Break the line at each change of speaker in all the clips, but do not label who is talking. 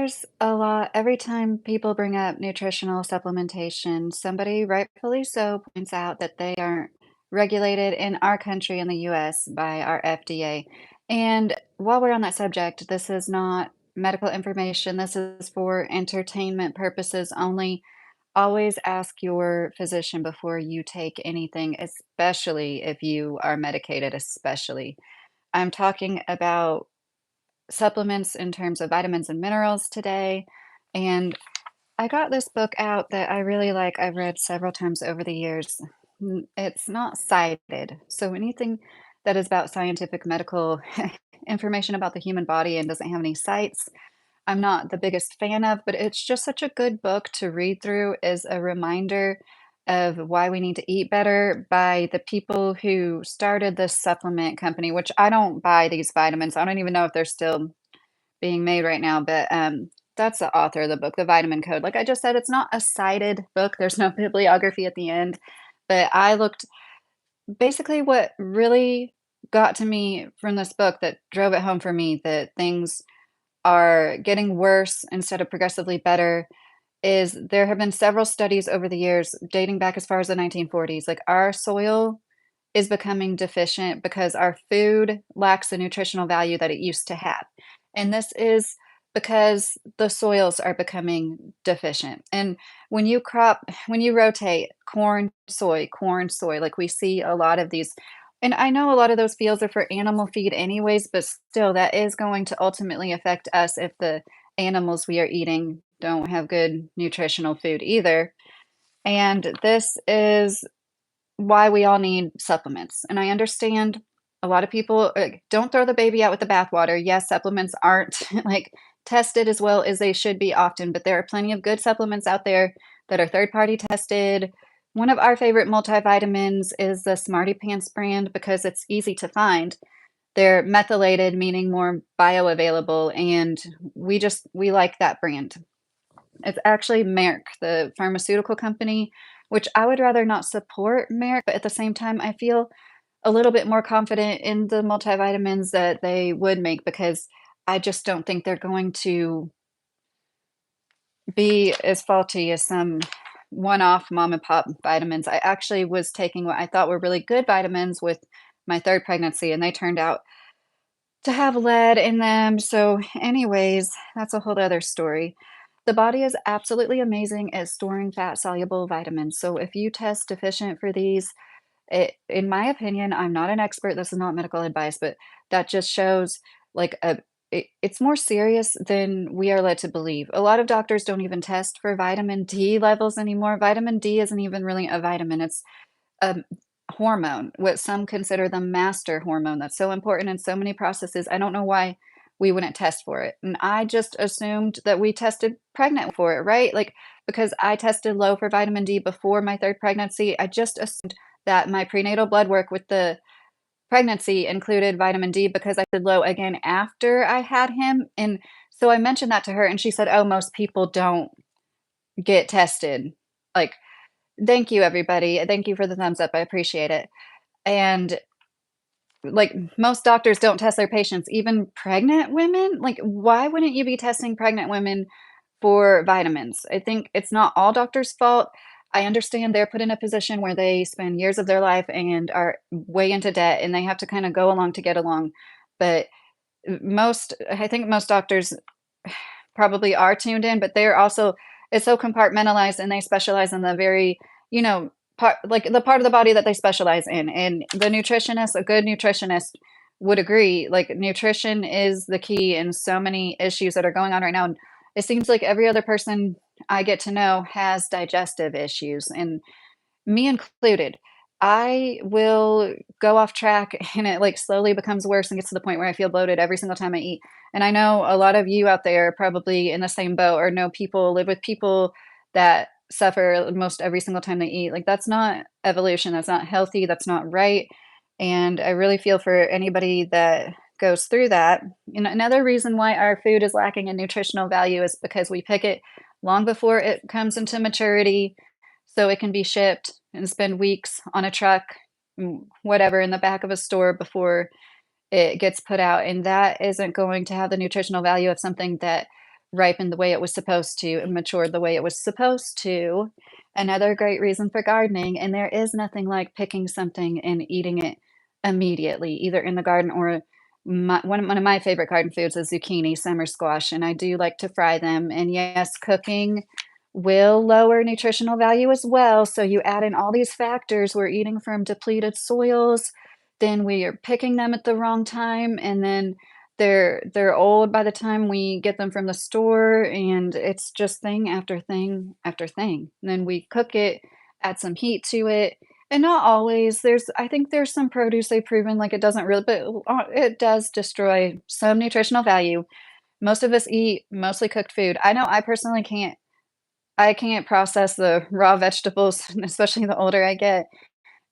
There's a lot every time people bring up nutritional supplementation, somebody, rightfully so, points out that they aren't regulated in our country in the US by our FDA. And while we're on that subject, this is not medical information. This is for entertainment purposes only. Always ask your physician before you take anything, especially if you are medicated, especially. I'm talking about supplements in terms of vitamins and minerals today. And I got this book out that I really like. I've read several times over the years. It's not cited. So anything that is about scientific medical information about the human body and doesn't have any cites, I'm not the biggest fan of, but it's just such a good book to read through as a reminder of why we need to eat better by the people who started this supplement company, which I don't buy these vitamins. I don't even know if they're still being made right now, but, that's the author of the book, The Vitamin Code. Like I just said, it's not a cited book, there's no bibliography at the end, but I looked basically what really got to me from this book that drove it home for me that things are getting worse instead of progressively better is there have been several studies over the years dating back as far as the 1940s, like our soil is becoming deficient because our food lacks the nutritional value that it used to have. And this is because the soils are becoming deficient. And when you rotate corn, soy, like we see a lot of these. And I know a lot of those fields are for animal feed anyways, but still, that is going to ultimately affect us if the animals we are eating don't have good nutritional food either. And this is why we all need supplements. And I understand a lot of people don't throw the baby out with the bathwater. Yes, supplements aren't like tested as well as they should be often, but there are plenty of good supplements out there that are third party tested. One of our favorite multivitamins is the Smarty Pants brand because it's easy to find. They're methylated, meaning more bioavailable, and we like that brand. It's actually Merck, the pharmaceutical company, which I would rather not support Merck, but at the same time, I feel a little bit more confident in the multivitamins that they would make because I just don't think they're going to be as faulty as some one-off mom and pop vitamins. I actually was taking what I thought were really good vitamins with my third pregnancy, and they turned out to have lead in them. So, anyways, that's a whole other story. The body is absolutely amazing at storing fat-soluble vitamins. So, if you test deficient for these, in my opinion, I'm not an expert. This is not medical advice, but that just shows like it's more serious than we are led to believe. A lot of doctors don't even test for vitamin D levels anymore. Vitamin D isn't even really a vitamin. It's a hormone, what some consider the master hormone that's so important in so many processes. I don't know why we wouldn't test for it. And I just assumed that we tested pregnant for it, right? Like because I tested low for vitamin D before my third pregnancy, I just assumed that my prenatal blood work with the pregnancy included vitamin D because I did low again after I had him. And so I mentioned that to her and she said, "Oh, most people don't get tested." Like, thank you everybody. Thank you for the thumbs up. I appreciate it. And like most doctors don't test their patients, even pregnant women. Like, why wouldn't you be testing pregnant women for vitamins? I think it's not all doctors' fault. I understand they're put in a position where they spend years of their life and are way into debt and they have to kind of go along to get along. But I think most doctors probably are tuned in, but they're also, it's so compartmentalized and they specialize in the very, you know, part, like the part of the body that they specialize in. And the nutritionist, a good nutritionist would agree, like nutrition is the key in so many issues that are going on right now. And it seems like every other person I get to know has digestive issues, and me included. I will go off track and it like slowly becomes worse and gets to the point where I feel bloated every single time I eat. And I know a lot of you out there are probably in the same boat or know people, live with people that suffer most every single time they eat. Like that's not evolution. That's not healthy. That's not right. And I really feel for anybody that goes through that. And another reason why our food is lacking in nutritional value is because we pick it long before it comes into maturity so it can be shipped and spend weeks on a truck, whatever, in the back of a store before it gets put out. And that isn't going to have the nutritional value of something that ripened the way it was supposed to and matured the way it was supposed to. Another great reason for gardening, and there is nothing like picking something and eating it immediately, either in the garden or one of my favorite garden foods is zucchini, summer squash, and I do like to fry them. And yes, cooking will lower nutritional value as well. So you add in all these factors. We're eating from depleted soils, then we are picking them at the wrong time, and then they're old by the time we get them from the store, and it's just thing after thing after thing. And then we cook it, add some heat to it, and not always. I think there's some produce they've proven like it doesn't really, but it does destroy some nutritional value. Most of us eat mostly cooked food. I know I personally can't. I can't process the raw vegetables, especially the older I get.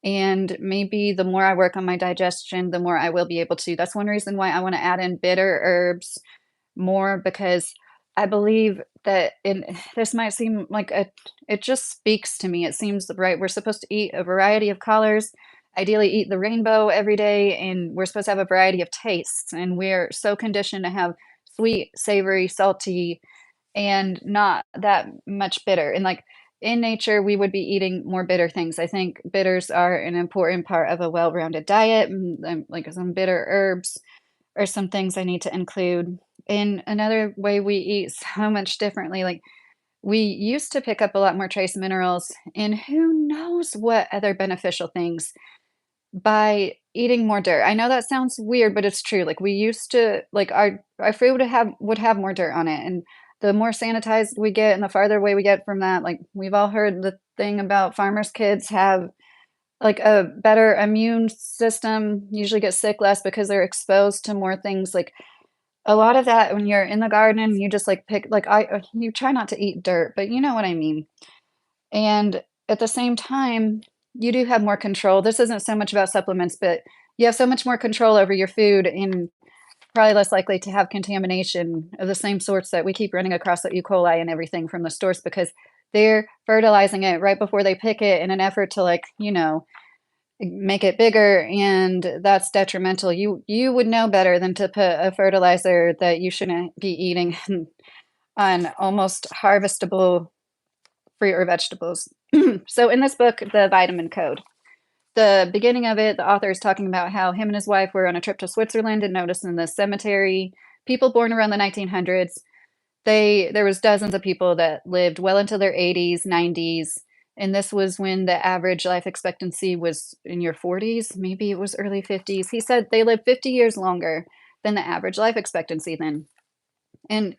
And maybe the more I work on my digestion, the more I will be able to. That's one reason why I want to add in bitter herbs more because I believe that in this might seem like it just speaks to me. It seems right. We're supposed to eat a variety of colors, ideally eat the rainbow every day, and we're supposed to have a variety of tastes. And we're so conditioned to have sweet, savory, salty, and not that much bitter. And like in nature, we would be eating more bitter things. I think bitters are an important part of a well-rounded diet, like some bitter herbs or some things I need to include. In another way, we eat so much differently. Like we used to pick up a lot more trace minerals and who knows what other beneficial things by eating more dirt. I know that sounds weird, but it's true. Like we used to like our food would have more dirt on it. And the more sanitized we get and the farther away we get from that, like we've all heard the thing about farmers' kids have like a better immune system, usually get sick less because they're exposed to more things. Like a lot of that when you're in the garden, you just like pick like you try not to eat dirt, but you know what I mean. And at the same time, you do have more control. This isn't so much about supplements, but you have so much more control over your food and probably less likely to have contamination of the same sorts that we keep running across at E. coli and everything from the stores because they're fertilizing it right before they pick it in an effort to like, make it bigger and that's detrimental. You would know better than to put a fertilizer that you shouldn't be eating on almost harvestable fruit or vegetables. So in this book, The Vitamin Code, the beginning of it, the author is talking about how him and his wife were on a trip to Switzerland and noticed in the cemetery people born around the 1900s. There was dozens of people that lived well into their 80s, 90s, and this was when the average life expectancy was in your 40s, maybe it was early 50s. He said they lived 50 years longer than the average life expectancy then. And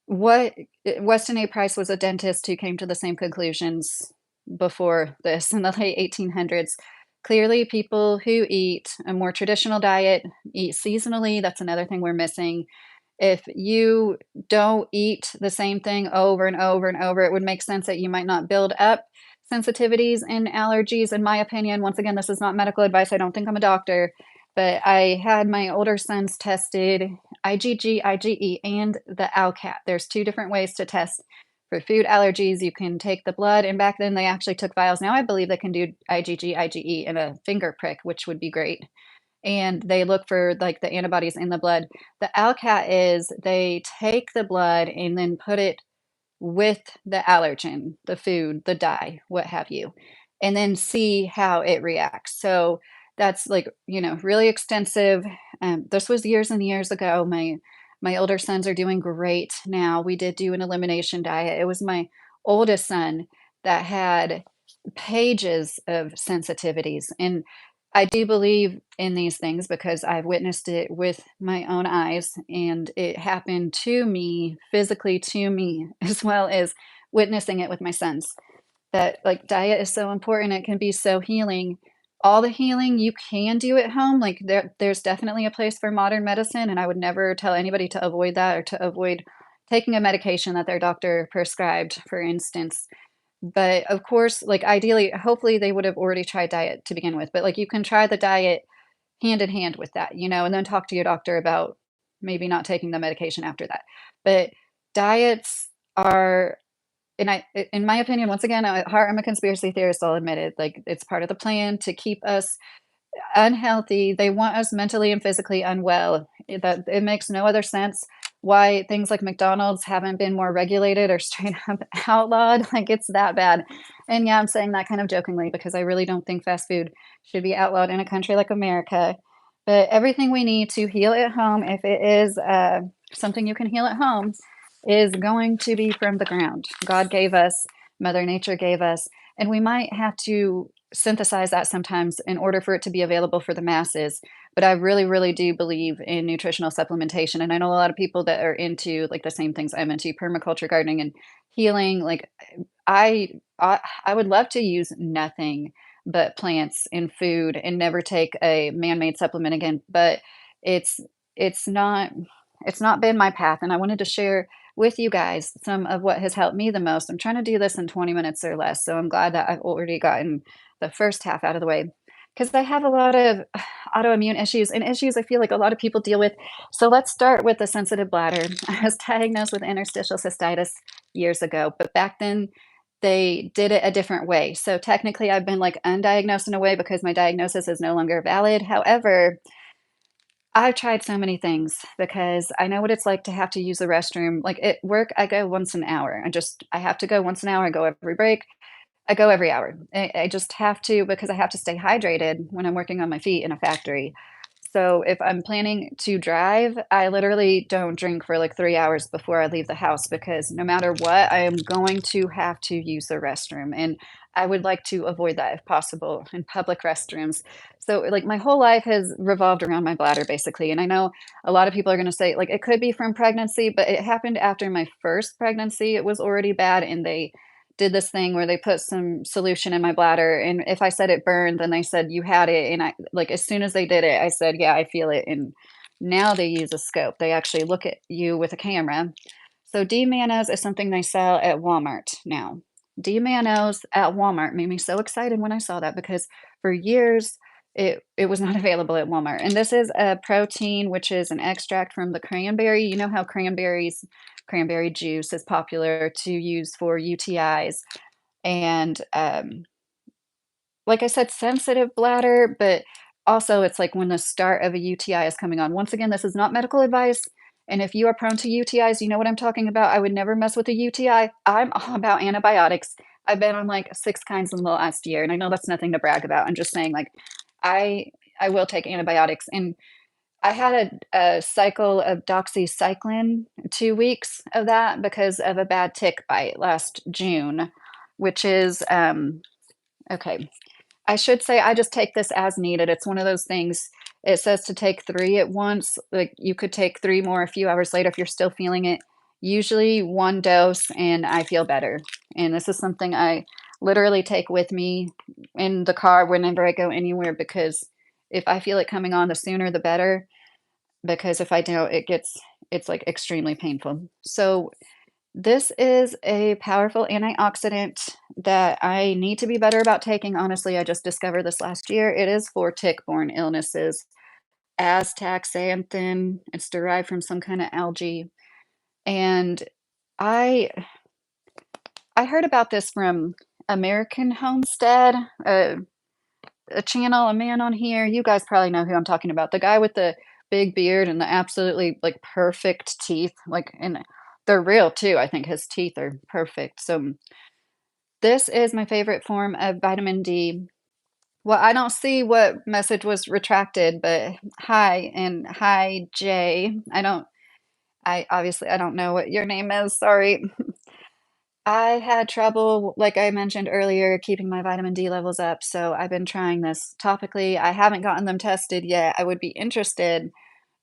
what Weston A. Price was a dentist who came to the same conclusions before this in the late 1800s. Clearly, people who eat a more traditional diet eat seasonally. That's another thing we're missing. If you don't eat the same thing over and over and over, it would make sense that you might not build up sensitivities and allergies, in my opinion. Once again, this is not medical advice. I don't think I'm a doctor, but I had my older sons tested IgG, IgE, and the ALCAT. There's two different ways to test for food allergies. You can take the blood, and back then they actually took vials. Now I believe they can do IgG, IgE in a finger prick, which would be great. And they look for like the antibodies in the blood. The ALCAT is they take the blood and then put it with the allergen, the food, the dye, what have you, and then see how it reacts. So that's like, really extensive. This was years and years ago. My older sons are doing great now. We did do an elimination diet. It was my oldest son that had pages of sensitivities. And I do believe in these things because I've witnessed it with my own eyes and it happened to me, physically to me, as well as witnessing it with my sons. That like diet is so important. It can be so healing. All the healing you can do at home, like there's definitely a place for modern medicine, and I would never tell anybody to avoid that or to avoid taking a medication that their doctor prescribed, for instance. But of course, like ideally, hopefully they would have already tried diet to begin with. But like you can try the diet hand in hand with that, and then talk to your doctor about maybe not taking the medication after that. But diets are, and in my opinion, once again, I'm a conspiracy theorist, I'll admit it. Like it's part of the plan to keep us unhealthy. They want us mentally and physically unwell. That it makes no other sense why things like McDonald's haven't been more regulated or straight up outlawed, like, it's that bad. And, yeah, I'm saying that kind of jokingly because I really don't think fast food should be outlawed in a country like America. But everything we need to heal at home, if it is, something you can heal at home, is going to be from the ground. God gave us, Mother Nature gave us, and we might have to synthesize that sometimes in order for it to be available for the masses. But I really, really do believe in nutritional supplementation, and I know a lot of people that are into, like, the same things I'm into, permaculture gardening and healing, like, I would love to use nothing but plants and food and never take a man-made supplement again, but it's it's not it's not been my path, and I wanted to share with you guys some of what has helped me the most. I'm trying to do this in 20 minutes or less, so I'm glad that I've already gotten the first half out of the way because I have a lot of autoimmune issues and issues I feel like a lot of people deal with. So let's start with the sensitive bladder. I was diagnosed with interstitial cystitis years ago, but back then they did it a different way. So technically I've been like undiagnosed in a way because my diagnosis is no longer valid. However, I've tried so many things because I know what it's like to have to use the restroom. Like at work, I go once an hour. I have to go once an hour. I go every break. I go every hour. I just have to because I have to stay hydrated when I'm working on my feet in a factory. So if I'm planning to drive, I literally don't drink for like 3 hours before I leave the house because no matter what, I am going to have to use the restroom, and I would like to avoid that if possible in public restrooms. So, like, my whole life has revolved around my bladder basically, and I know a lot of people are gonna say, like, it could be from pregnancy, but it happened after my first pregnancy. It was already bad, and they did this thing where they put some solution in my bladder, and if I said it burned, then they said, "You had it," and I like, as soon as they did it, I said, "Yeah, I feel it," and now they use a scope. They actually look at you with a camera. So D-Manos is something they sell at Walmart now. D-Manos at Walmart made me so excited when I saw that because for years, it was not available at Walmart, and this is a protein, which is an extract from the cranberry. You know how cranberry juice is popular to use for UTIs and, like I said, sensitive bladder, but also it's like when the start of a UTI is coming on. Once again, this is not medical advice, and if you are prone to UTIs, you know what I'm talking about. I would never mess with a UTI. I'm all about antibiotics. I've been on, like, 6 kinds in the last year, and I know that's nothing to brag about. I'm just saying, like, I I will take antibiotics, and I had a cycle of doxycycline, 2 weeks of that because of a bad tick bite last June, which is, okay, I should say I just take this as needed. It's one of those things, it says to take 3 at once, like, you could take 3 more a few hours later if you're still feeling it. Usually 1 dose and I feel better, and this is something I literally take with me in the car whenever I go anywhere because if I feel it coming on, the sooner the better, because if I don't, it's, like, extremely painful. So this is a powerful antioxidant that I need to be better about taking. Honestly, I just discovered this last year. It is for tick-borne illnesses. Astaxanthin, it's derived from some kinda algae, and I I heard about this from American Homestead, a channel, a man on here. You guys probably know who I'm talking about. The guy with the big beard and the absolutely, like, perfect teeth, like, and they're real too. I think his teeth are perfect. So this is my favorite form of vitamin D. Well, I don't see what message was retracted, but hi and hi Jay. I obviously I don't know what your name is. Sorry. I had trouble, like I mentioned earlier, keeping my vitamin D levels up, so I've been trying this topically. I haven't gotten them tested yet. I would be interested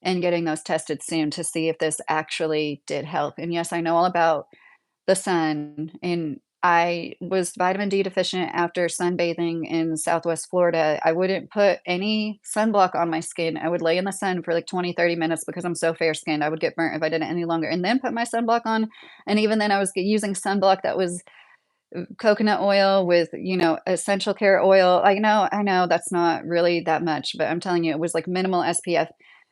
in getting those tested soon to see if this actually did help. And yes, I know all about the sun, and I was vitamin D deficient after sunbathing in Southwest Florida. I wouldn't put any sunblock on my skin. I would lay in the sun for like 20, 30 minutes because I'm so fair-skinned. I would get burnt if I did it any longer, and then put my sunblock on, and even then I was using sunblock that was coconut oil with, essential care oil. I know that's not really that much, but I'm telling you, it was like minimal SPF,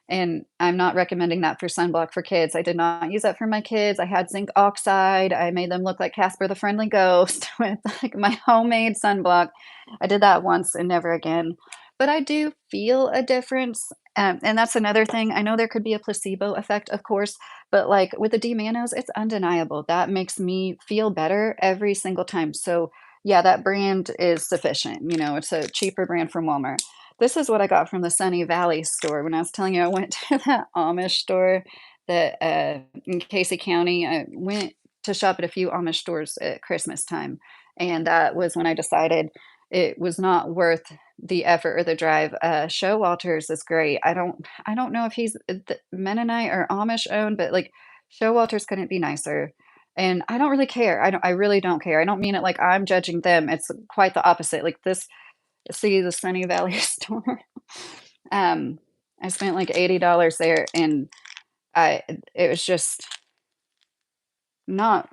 and I'm not recommending that for sunblock for kids. I did not use that for my kids. I had zinc oxide. I made them look like Casper the Friendly Ghost with like my homemade sunblock. I did that once and never again. But I do feel a difference. And that's another thing. I know there could be a placebo effect, of course, but, like, with the D-Manos, it's undeniable. That makes me feel better every single time. So, yeah, that brand is sufficient, it's a cheaper brand from Walmart. This is what I got from the Sunny Valley store when I was telling you I went to that Amish store that, in Casey County. I went to shop at a few Amish stores at Christmas time, and that was when I decided it was not worth the effort or the drive. Showalters is great. I don't know if he's the Mennonite or Amish owned, but, like, Showalters couldn't be nicer, and I don't really care. I really don't care. I don't mean it like I'm judging them. It's quite the opposite. Like, this see the Sunny Valley store. Um, I spent, like, $80 there, and I it was just not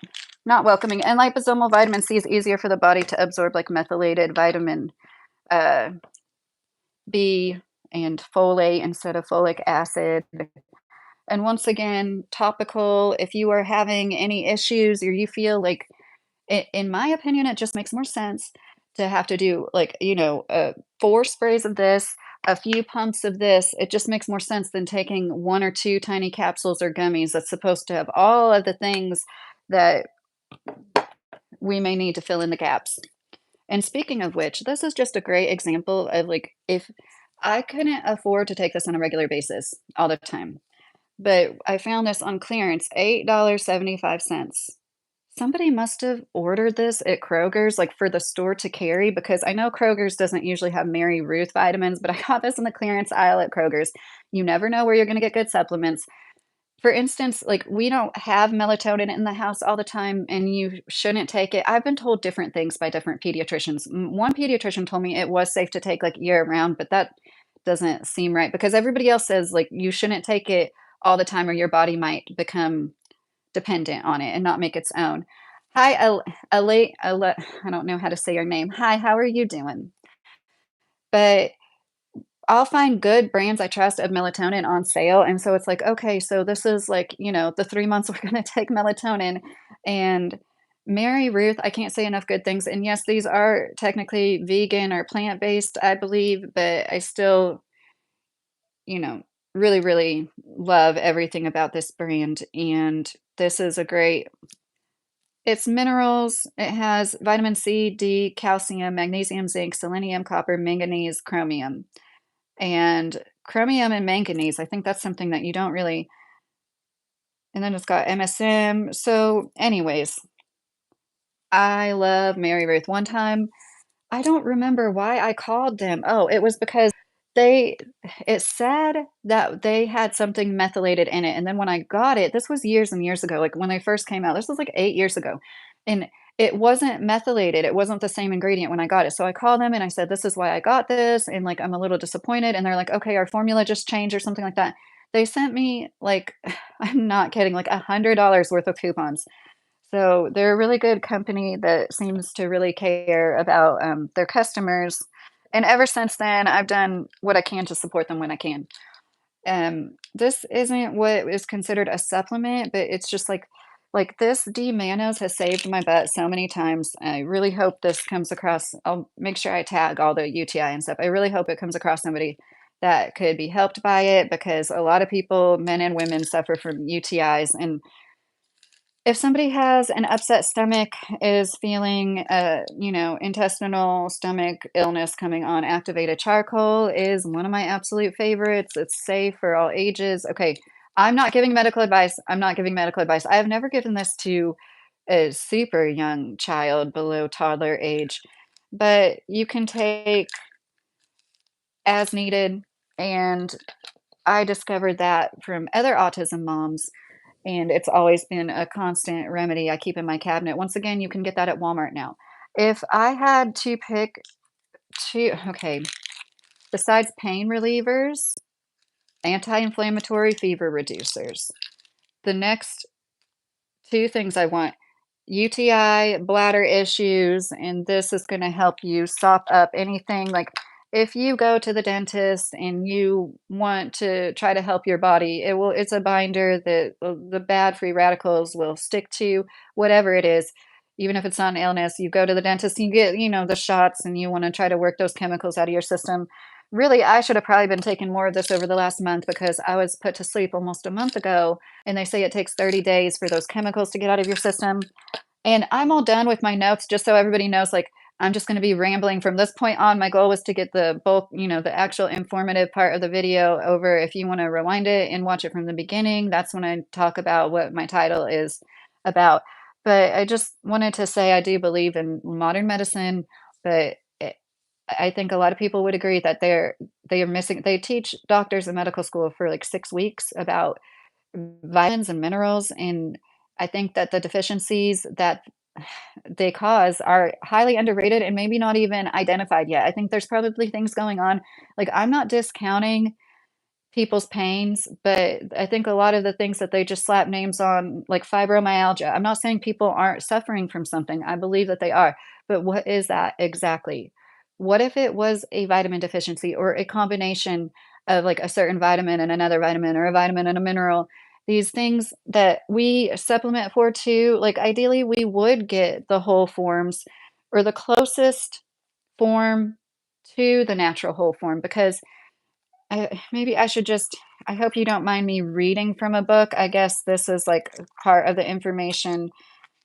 not welcoming, and liposomal vitamin C is easier for the body to absorb, like, methylated vitamin, uh B and folate instead of folic acid. And once again, topical, if you are having any issues or you feel like, in my opinion, it just makes more sense to have to do like, 4 sprays of this, a few pumps of this. It just makes more sense than taking 1 or 2 tiny capsules or gummies that's supposed to have all of the things that we may need to fill in the gaps. And speaking of which, this is just a great example of, like, if I couldn't afford to take this on a regular basis all the time, but I found this on clearance, $8.75. Somebody must have ordered this at Kroger's, like, for the store to carry, because I know Kroger's doesn't usually have Mary Ruth vitamins, but I got this in the clearance aisle at Kroger's. You never know where you're gonna get good supplements. For instance, like, we don't have melatonin in the house all the time, and you shouldn't take it. I've been told different things by different pediatricians. One pediatrician told me it was safe to take, like, year-round, but that doesn't seem right because everybody else says, like, you shouldn't take it all the time or your body might become dependent on it and not make its own. Hi, Ale I don't know how to say your name. Hi, how are you doing? But I'll find good brands I trust of melatonin on sale, and so it's like, okay, so this is like, the 3 months we're gonna take melatonin, and Mary Ruth, I can't say enough good things, and yes, these are technically vegan or plant-based, I believe, but I still, you know, really, really love everything about this brand, and this is a great it's minerals, it has vitamin C, D, calcium, magnesium, zinc, selenium, copper, manganese, chromium. And chromium and manganese, I think that's something that you don't really and then it's got MSM. So, anyways, I love Mary Ruth. One time, I don't remember why I called them. Oh, it was because they it said that they had something methylated in it, and then when I got it this was years and years ago, like, when they first came out. This was, like, 8 years ago, and it wasn't methylated, it wasn't the same ingredient when I got it, so I called them and I said, "This is why I got this, and, like, I'm a little disappointed," and they're like, "Okay, our formula just changed," or something like that. They sent me, like I'm not kidding, like, $100 worth of coupons. So they're a really good company that seems to really care about, their customers, and ever since then, I've done what I can to support them when I can. This isn't what is considered a supplement, but it's just like this D-Manos has saved my butt so many times. I really hope this comes across. I'll make sure I tag all the UTI and stuff. I really hope it comes across somebody that could be helped by it because a lot of people, men and women, suffer from UTIs, and if somebody has an upset stomach, is feeling, intestinal stomach illness coming on, activated charcoal is one of my absolute favorites. It's safe for all ages. Okay, I'm not giving medical advice. I'm not giving medical advice. I have never given this to a super young child below toddler age, but you can take as needed. And I discovered that from other autism moms and it's always been a constant remedy I keep in my cabinet. Once again, you can get that at Walmart now. If I had to pick 2 okay, besides pain relievers, anti-inflammatory fever reducers, the next 2 things I want, UTI, bladder issues, and this is gonna help you sop up anything like, if you go to the dentist and you want to try to help your body, it's a binder that the bad free radicals will stick to, whatever it is. Even if it's not an illness, you go to the dentist, you get, the shots, and you wanna try to work those chemicals out of your system. really, I should have probably been taking more of this over the last month because I was put to sleep almost a month ago, and they say it takes 30 days for those chemicals to get out of your system. And I'm all done with my notes, just so everybody knows, like, I'm just gonna be rambling from this point on. My goal was to get the bulk, the actual informative part of the video over. If you wanna rewind it and watch it from the beginning, that's when I talk about what my title is about. But I just wanted to say I do believe in modern medicine, but I think a lot of people would agree that they are missing. They teach doctors in medical school for, like, 6 weeks about vitamins and minerals, and I think that the deficiencies that they cause are highly underrated and maybe not even identified yet. I think there's probably things going on. Like, I'm not discounting people's pains, but I think a lot of the things that they just slap names on, like fibromyalgia, I'm not saying people aren't suffering from something. I believe that they are, but what is that exactly? What if it was a vitamin deficiency or a combination of like a certain vitamin and another vitamin or a vitamin and a mineral? These things that we supplement for too, like ideally we would get the whole forms or the closest form to the natural whole form because maybe I should just I hope you don't mind me reading from a book. I guess this is like part of the information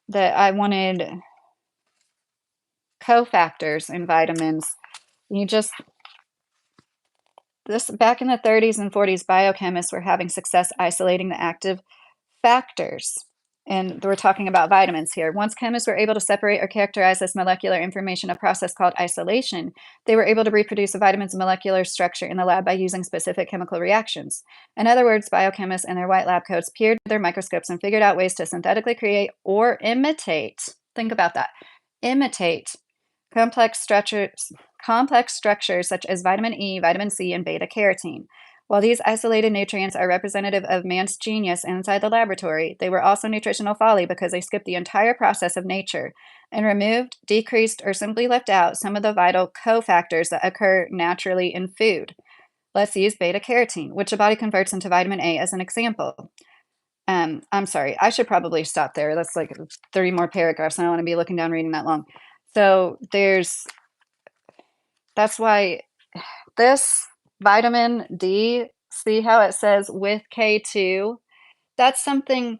that I wanted cofactors in vitamins. You just this back in the 30s and 40s, biochemists were having success isolating the active factors. And we're talking about vitamins here. Once chemists were able to separate or characterize this molecular information, a process called isolation, they were able to reproduce a vitamin's molecular structure in the lab by using specific chemical reactions. In other words, biochemists and their white lab coats peered their microscopes and figured out ways to synthetically create or imitate. Think about that. Imitate complex structures, complex structures such as vitamin E, vitamin C, and beta carotene. While these isolated nutrients are representative of man's genius inside the laboratory, they were also nutritional folly because they skipped the entire process of nature and removed, decreased, or simply left out some of the vital cofactors that occur naturally in food. Let's use beta carotene, which the body converts into vitamin A, as an example. I'm sorry, I should probably stop there. That's like 30 more paragraphs, and I don't want to be looking down reading that long. So that's why this vitamin D, see how it says with K2? That's something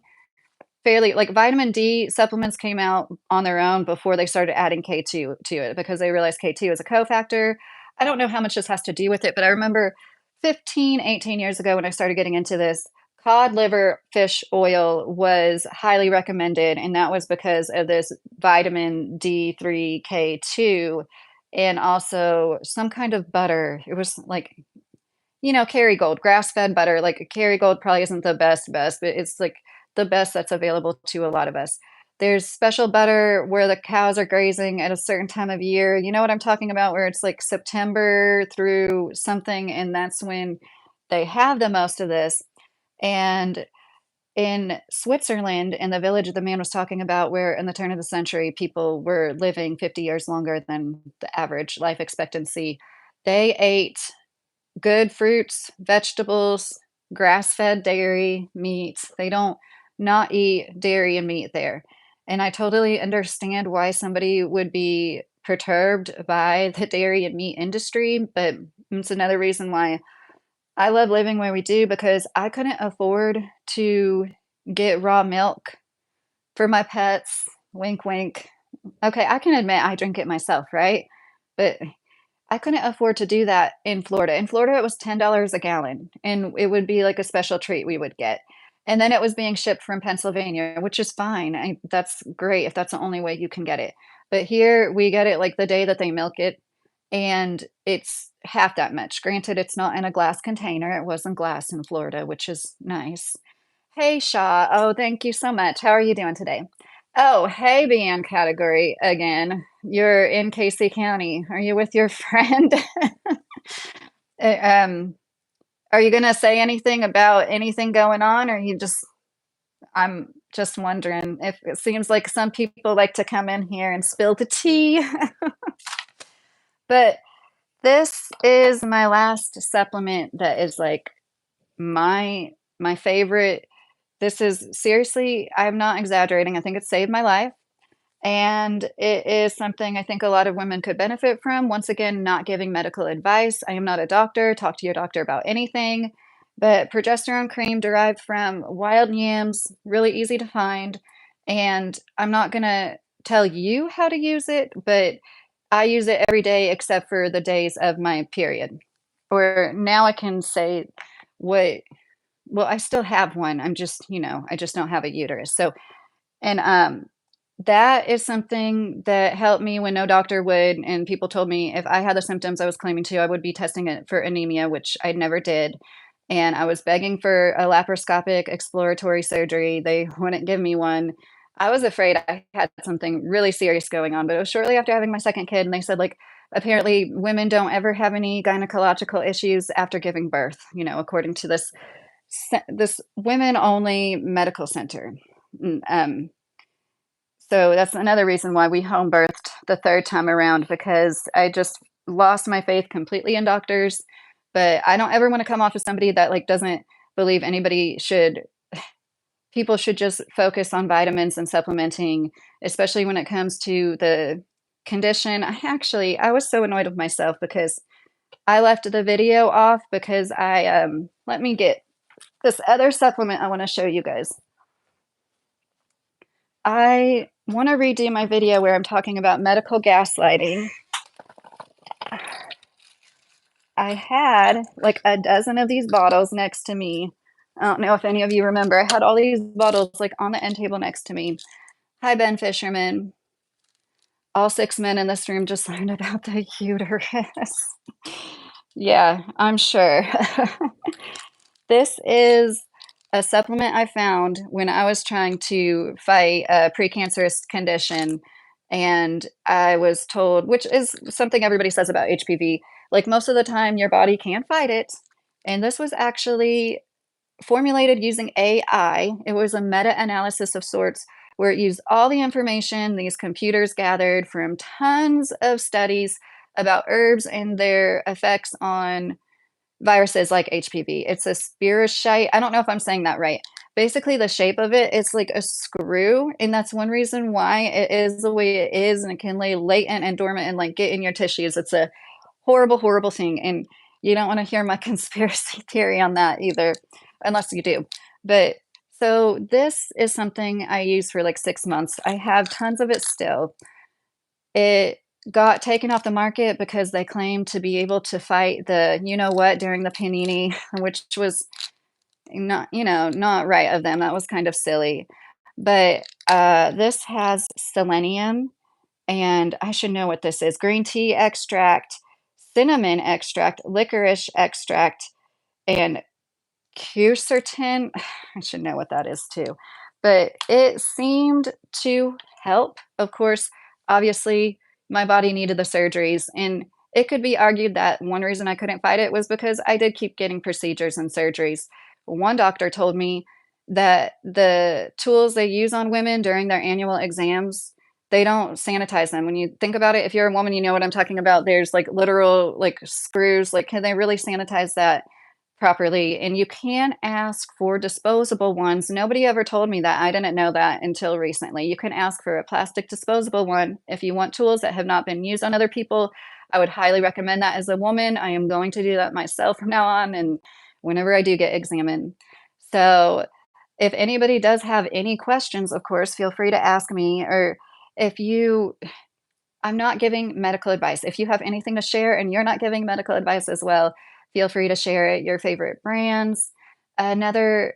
fairly like vitamin D supplements came out on their own before they started adding K2 to it because they realized K2 is a cofactor. I don't know how much this has to do with it, but I remember 15, 18 years ago when I started getting into this, cod liver fish oil was highly recommended, and that was because of this vitamin D3K2 and also some kind of butter. It was like Kerrygold, grass-fed butter, like, Kerrygold probably isn't the best, but it's, like, the best that's available to a lot of us. There's special butter where the cows are grazing at a certain time of year, you know what I'm talking about? Where it's, like, September through something, and that's when they have the most of this, and in Switzerland, in the village the man was talking about where in the turn of the century, people were living 50 years longer than the average life expectancy, they ate good fruits, vegetables, grass-fed dairy, meats. They don't not eat dairy and meat there. And I totally understand why somebody would be perturbed by the dairy and meat industry, but it's another reason why I love living where we do because I couldn't afford to get raw milk for my pets. Wink, wink. Okay, I can admit I drink it myself, right? But I couldn't afford to do that in Florida. In Florida, it was $10 a gallon, and it would be like a special treat we would get. And then it was being shipped from Pennsylvania, which is fine. That's great if that's the only way you can get it. But here we get it like the day that they milk it, and it's half that much. Granted, it's not in a glass container. It wasn't glass in Florida, which is nice. Hey, Shaw. Oh, thank you so much. How are you doing today? Oh, hey, BN category again. You're in Casey County. Are you with your friend? Uh, Um, are you gonna say anything about anything going on, or you just I'm just wondering if it seems like some people like to come in here and spill the tea. But this is my last supplement that is like my favorite. This is seriously, I'm not exaggerating. I think it saved my life. and it is something I think a lot of women could benefit from. Once again, not giving medical advice. I am not a doctor. Talk to your doctor about anything. But progesterone cream derived from wild yams, really easy to find. And I'm not going to tell you how to use it, but I use it every day except for the days of my period. Or now I can say what, well, I still have one. I'm just, I just don't have a uterus. So, and that is something that helped me when no doctor would, and people told me if I had the symptoms I was claiming to, I would be testing it for anemia, which I never did. And I was begging for a laparoscopic exploratory surgery. They wouldn't give me one. I was afraid I had something really serious going on, but it was shortly after having my second kid, and they said, like, apparently women don't ever have any gynecological issues after giving birth, according to this women only medical center. Mm, so that's another reason why we home birthed the third time around, because I just lost my faith completely in doctors. But I don't ever want to come off as somebody that like doesn't believe people should just focus on vitamins and supplementing, especially when it comes to the condition. I was so annoyed with myself because I left the video off because let me get this other supplement I want to show you guys. I want to redo my video where I'm talking about medical gaslighting. I had like a dozen of these bottles next to me. I don't know if any of you remember. I had all these bottles like on the end table next to me. Hi, Ben Fisherman. All 6 men in this room just learned about the uterus. Yeah, I'm sure. This is a supplement I found when I was trying to fight a precancerous condition. And I was told, which is something everybody says about HPV, like most of the time your body can fight it. And this was actually formulated using AI. It was a meta analysis of sorts where it used all the information these computers gathered from tons of studies about herbs and their effects on viruses like HPV. It's a spirochete. I don't know if I'm saying that right. Basically, the shape of it is like a screw, and that's one reason why it is the way it is, and it can lay latent and dormant and like get in your tissues. It's a horrible, horrible thing, and you don't want to hear my conspiracy theory on that either, unless you do. But so this is something I used for like 6 months. I have tons of it still. It got taken off the market because they claimed to be able to fight the you know what during the panini, which was not right of them. That was kind of silly. But this has selenium, and I should know what this is: green tea extract, cinnamon extract, licorice extract, and quercetin. I should know what that is too. But it seemed to help. Of course, obviously, my body needed the surgeries. And it could be argued that one reason I couldn't fight it was because I did keep getting procedures and surgeries. One doctor told me that the tools they use on women during their annual exams, they don't sanitize them. When you think about it, if you're a woman, you know what I'm talking about. There's like literal like screws. Like, can they really sanitize that properly? And you can ask for disposable ones. Nobody ever told me that. I didn't know that until recently. You can ask for a plastic disposable one if you want tools that have not been used on other people. I would highly recommend that as a woman. I am going to do that myself from now on and whenever I do get examined. So if anybody does have any questions, of course, feel free to ask me. Or if you I'm not giving medical advice. If you have anything to share and you're not giving medical advice as well, feel free to share it. Your favorite brands. Another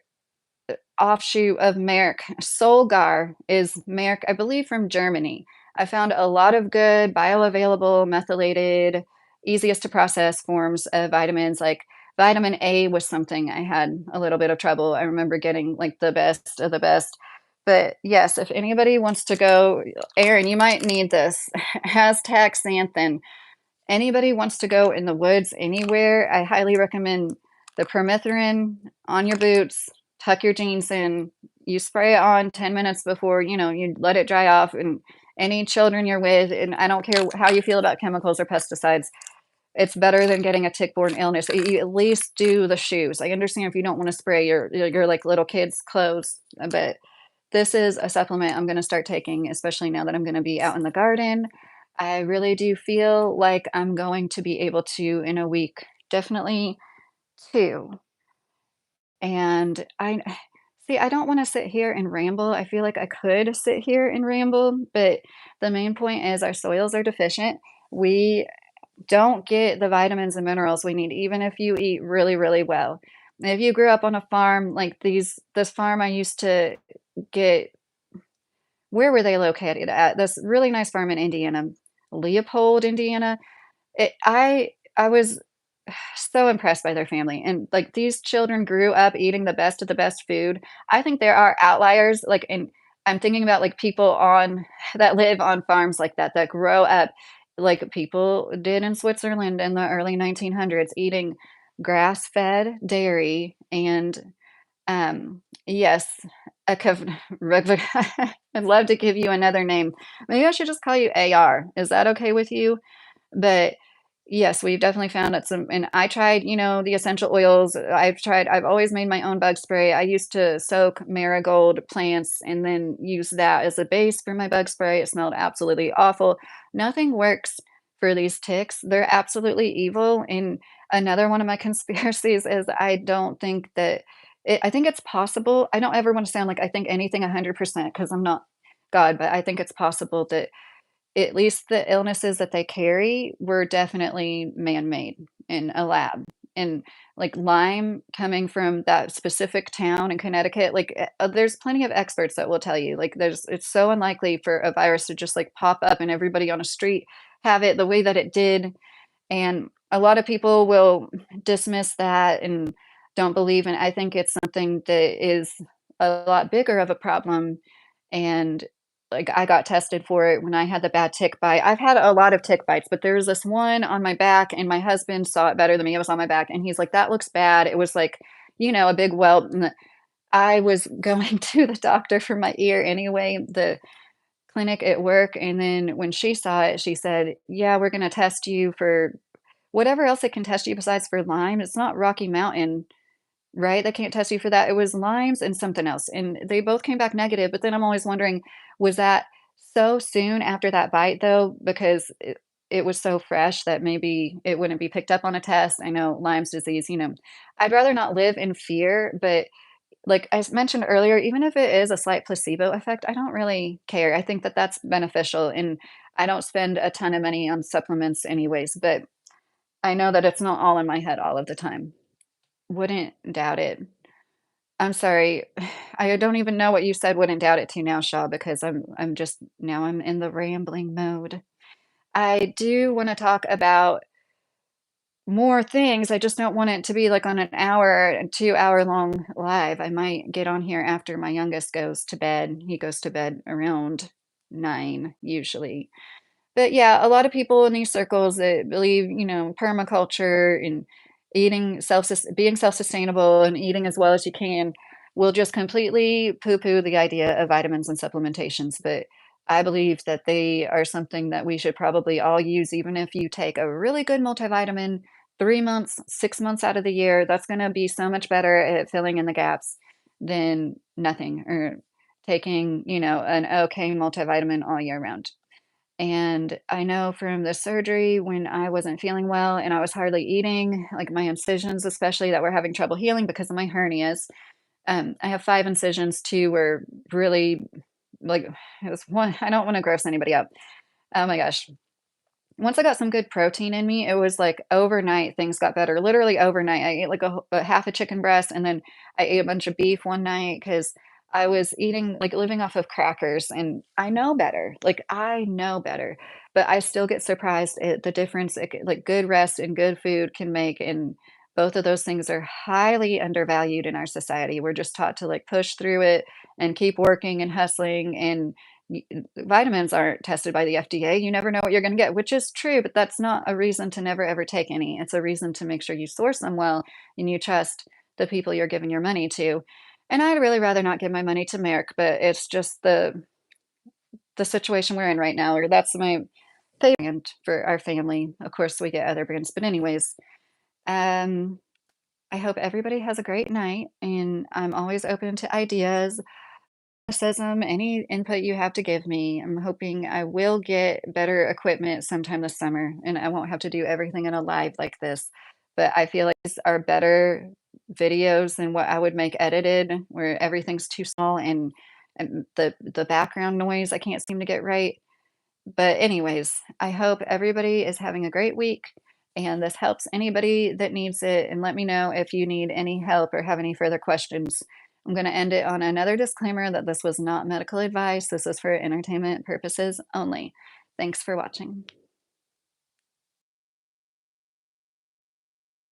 offshoot of Merck, Solgar, is Merck, I believe, from Germany. I found a lot of good bioavailable, methylated, easiest to process forms of vitamins. Like vitamin A was something I had a little bit of trouble. I remember getting like the best of the best. But yes, if anybody wants to go, Aaron, you might need this. Hashtag Xanthan. Anybody wants to go in the woods anywhere, I highly recommend the permethrin on your boots, tuck your jeans in, you spray it on 10 minutes before, you let it dry off. And any children you're with, and I don't care how you feel about chemicals or pesticides, it's better than getting a tick-borne illness. You at least do the shoes. I understand if you don't want to spray your like little kids' clothes, but this is a supplement I'm gonna start taking, especially now that I'm gonna be out in the garden. I really do feel like I'm going to be able to in a week, definitely 2. And I see, I don't wanna sit here and ramble. I feel like I could sit here and ramble, but the main point is our soils are deficient. We don't get the vitamins and minerals we need, even if you eat really, really well. If you grew up on a farm like this farm I used to get, where were they located at? This really nice farm in Indiana, Leopold, Indiana. I was so impressed by their family, and, like, these children grew up eating the best of the best food. I think there are outliers, like, and I'm thinking about, like, people on that live on farms like that, that grow up like people did in Switzerland in the early 1900s, eating grass-fed dairy and, yes, a cov I'd love to give you another name. Maybe I should just call you AR. Is that okay with you? But yes, we've definitely found that some, and I tried, the essential oils. I've always made my own bug spray. I used to soak marigold plants and then use that as a base for my bug spray. It smelled absolutely awful. Nothing works for these ticks. They're absolutely evil. And another one of my conspiracies is I don't think that I think it's possible. I don't ever want to sound like I think anything 100% because I'm not God, but I think it's possible that at least the illnesses that they carry were definitely man-made in a lab, and, like, Lyme coming from that specific town in Connecticut, like, there's plenty of experts that will tell you, like, there's it's so unlikely for a virus to just, like, pop up and everybody on a street have it the way that it did, and a lot of people will dismiss that and don't believe, and I think it's something that is a lot bigger of a problem, and, like, I got tested for it when I had the bad tick bite. I've had a lot of tick bites, but there was this one on my back, and my husband saw it better than me. It was on my back, and he's like, "That looks bad." It was like, a big welt, and I was going to the doctor for my ear anyway, the clinic at work, and then when she saw it, she said, "Yeah, we're gonna test you for whatever else it can test you besides for Lyme." It's not Rocky Mountain, right? They can't test you for that. It was Lyme's and something else, and they both came back negative, but then I'm always wondering, was that so soon after that bite, though? Because it was so fresh that maybe it wouldn't be picked up on a test. I know Lyme's disease, I'd rather not live in fear, but like I mentioned earlier, even if it is a slight placebo effect, I don't really care. I think that that's beneficial, and I don't spend a ton of money on supplements anyways, but I know that it's not all in my head all of the time. Wouldn't doubt it. I'm sorry. I don't even know what you said "wouldn't doubt it" to now, Shaw, because I'm just now I'm in the rambling mode. I do wanna talk about more things. I just don't want it to be like on an hour, 2-hour long live. I might get on here after my youngest goes to bed. He goes to bed around 9 usually. But yeah, a lot of people in these circles that believe, permaculture and being self-sustainable and eating as well as you can will just completely poo-poo the idea of vitamins and supplementations. But I believe that they are something that we should probably all use, even if you take a really good multivitamin 3 months, 6 months out of the year, that's going to be so much better at filling in the gaps than nothing or taking, an okay multivitamin all year round. And I know from the surgery when I wasn't feeling well and I was hardly eating, like my incisions, especially that were having trouble healing because of my hernias. I have 5 incisions. 2 were really like it was one. I don't want to gross anybody up. Oh my gosh. Once I got some good protein in me, it was like overnight things got better. Literally overnight. I ate like a half a chicken breast and then I ate a bunch of beef one night because I was eating like living off of crackers and I know better. Like I know better, but I still get surprised at the difference like good rest and good food can make. And both of those things are highly undervalued in our society. We're just taught to like push through it and keep working and hustling and vitamins aren't tested by the FDA. You never know what you're going to get, which is true, but that's not a reason to never ever take any. It's a reason to make sure you source them well and you trust the people you're giving your money to. And I'd really rather not give my money to Merck, but it's just the situation we're in right now, or that's my favorite brand for our family. Of course, we get other brands, but anyways, um, I hope everybody has a great night, and I'm always open to ideas. criticism, any input you have to give me. I'm hoping I will get better equipment sometime this summer, and I won't have to do everything in a live like this. But I feel like these are better videos than what I would make edited, where everything's too small and the background noise I can't seem to get right. But anyways, I hope everybody is having a great week and this helps anybody that needs it. And let me know if you need any help or have any further questions. I'm going to end it on another disclaimer that this was not medical advice. This is for entertainment purposes only. Thanks for watching.